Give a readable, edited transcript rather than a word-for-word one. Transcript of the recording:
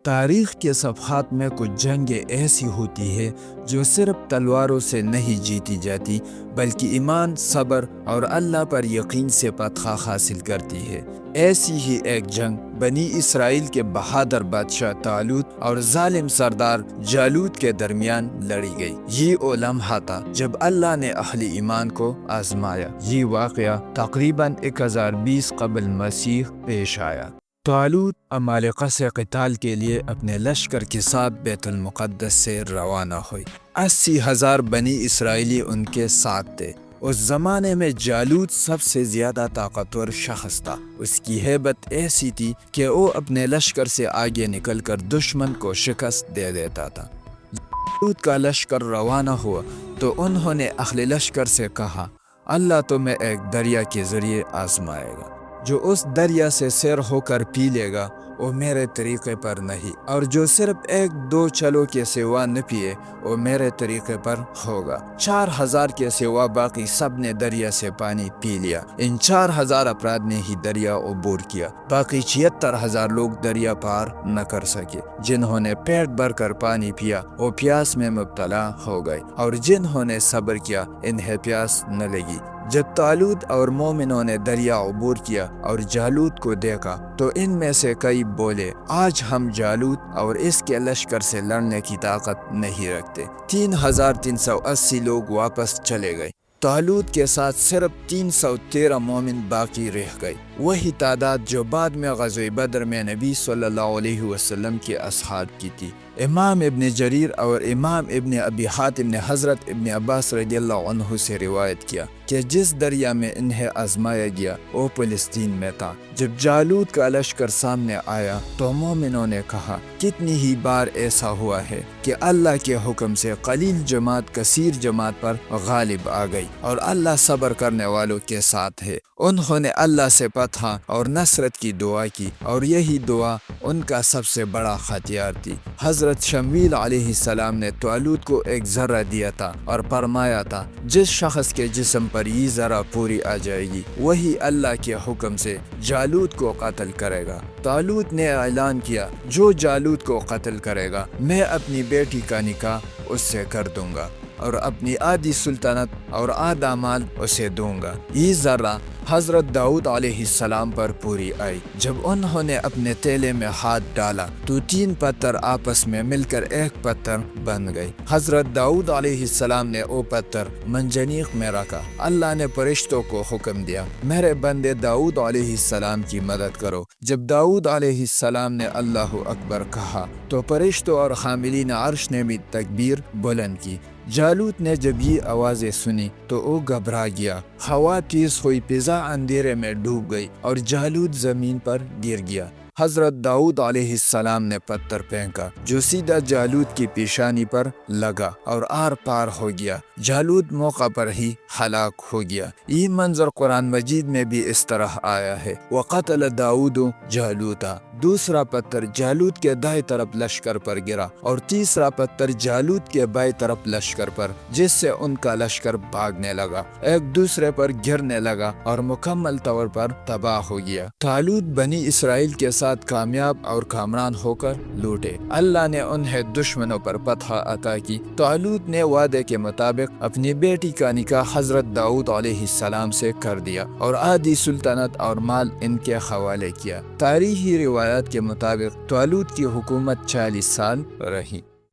تاریخ کے صفحات میں کچھ جنگیں ایسی ہوتی ہے جو صرف تلواروں سے نہیں جیتی جاتی بلکہ ایمان، صبر اور اللہ پر یقین سے فتح حاصل کرتی ہے۔ ایسی ہی ایک جنگ بنی اسرائیل کے بہادر بادشاہ طالوت اور ظالم سردار جالوت کے درمیان لڑی گئی۔ یہ وہ لمحہ تھا جب اللہ نے اہل ایمان کو آزمایا۔ یہ واقعہ تقریباً 1020 قبل مسیح پیش آیا۔ طالوت عمالقہ سے قتال کے لیے اپنے لشکر کے ساتھ بیت المقدس سے روانہ ہوئی۔ 80,000 بنی اسرائیلی ان کے ساتھ تھے۔ اس زمانے میں جالوت سب سے زیادہ طاقتور شخص تھا۔ اس کی ہیبت ایسی تھی کہ وہ اپنے لشکر سے آگے نکل کر دشمن کو شکست دے دیتا تھا۔ جالوت کا لشکر روانہ ہوا تو انہوں نے اہل لشکر سے کہا، اللہ تمہیں ایک دریا کے ذریعے آزمائے گا۔ جو اس دریا سے سیر ہو کر پی لے گا وہ میرے طریقے پر نہیں، اور جو صرف 1-2 چلو کے سوا نہ پیے وہ میرے طریقے پر ہوگا۔ 4,000 کے سوا باقی سب نے دریا سے پانی پی لیا۔ ان 4,000 افراد نے ہی دریا عبور کیا۔ باقی 76,000 لوگ دریا پار نہ کر سکے۔ جنہوں نے پیٹ بھر کر پانی پیا وہ پیاس میں مبتلا ہو گئے، اور جنہوں نے صبر کیا انہیں پیاس نہ لگی۔ جب طالوت اور مومنوں نے دریا عبور کیا اور جالوت کو دیکھا تو ان میں سے کئی بولے، آج ہم جالوت اور اس کے لشکر سے لڑنے کی طاقت نہیں رکھتے۔ 3,380 لوگ واپس چلے گئے۔ طالوت کے ساتھ صرف 313 مومن باقی رہ گئے۔ وہی تعداد جو بعد میں غزوہ بدر میں نبی صلی اللہ علیہ وسلم کے اصحاب کی تھی۔ امام ابن جریر اور امام ابن ابی حاتم نے حضرت ابن عباس رضی اللہ عنہ سے روایت کیا کہ جس دریا میں انہیں آزمایا گیا وہ فلسطین میں تھا۔ جب جالوت کا لشکر سامنے آیا تو مومنوں نے کہا، کتنی ہی بار ایسا ہوا ہے کہ اللہ کے حکم سے قلیل جماعت کثیر جماعت پر غالب آ گئی، اور اللہ صبر کرنے والوں کے ساتھ ہے۔ انہوں نے اللہ سے فتح اور نصرت کی دعا کی، اور یہی دعا ان کا سب سے بڑا ہتھیار تھی۔ حضرت شمویل علیہ السلام نے طالوت کو ایک ذرہ دیا تھا اور فرمایا تھا، جس شخص کے جسم پر یہ ذرہ پوری آ جائے گی وہی اللہ کے حکم سے جالوت کو قتل کرے گا۔ طالوت نے اعلان کیا، جو جالوت کو قتل کرے گا میں اپنی بیٹی کا نکاح اس سے کر دوں گا اور اپنی آدھی سلطنت اور آدھا مال اسے دوں گا۔ یہ ذرہ حضرت داؤد علیہ السلام پر پوری آئی۔ جب انہوں نے اپنے تیلے میں ہاتھ ڈالا تو 3 پتھر آپس میں مل کر ایک پتھر بن گئے۔ حضرت داؤد علیہ السلام نے وہ پتھر منجنیق میں رکھا۔ اللہ نے فرشتوں کو حکم دیا، میرے بندے داؤد علیہ السلام کی مدد کرو۔ جب داؤد علیہ السلام نے اللہ اکبر کہا تو فرشتوں اور حاملین عرش نے بھی تکبیر بلند کی۔ جالوت نے جب یہ آوازیں سنی تو وہ گھبرا گیا۔ ہوا تیز ہوئی، فضا اندھیرے میں ڈوب گئی اور جالوت زمین پر گر گیا۔ حضرت داؤد علیہ السلام نے پتھر پھینکا جو سیدھا جالوت کی پیشانی پر لگا اور آر پار ہو گیا۔ جالوت موقع پر ہی ہلاک ہو گیا۔ یہ منظر قرآن مجید میں بھی اس طرح آیا ہے، وَقَتَلَ دَاؤُدُ جَالُوتَ۔ دوسرا پتھر جالوت کے دائیں طرف لشکر پر گرا اور تیسرا پتھر جالوت کے بائیں طرف لشکر پر، جس سے ان کا لشکر بھاگنے لگا، ایک دوسرے پر گرنے لگا اور مکمل طور پر تباہ ہو گیا۔ طالوت بنی اسرائیل کے ساتھ کامیاب اور کامران ہو کر لوٹے۔ اللہ نے انہیں دشمنوں پر فتح عطا کی۔ طالوت نے وعدے کے مطابق اپنی بیٹی کا نکاح حضرت داؤد علیہ السلام سے کر دیا اور آدھی سلطنت اور مال ان کے حوالے کیا۔ تاریخی روایات کے مطابق طالوت کی حکومت 40 سال رہی۔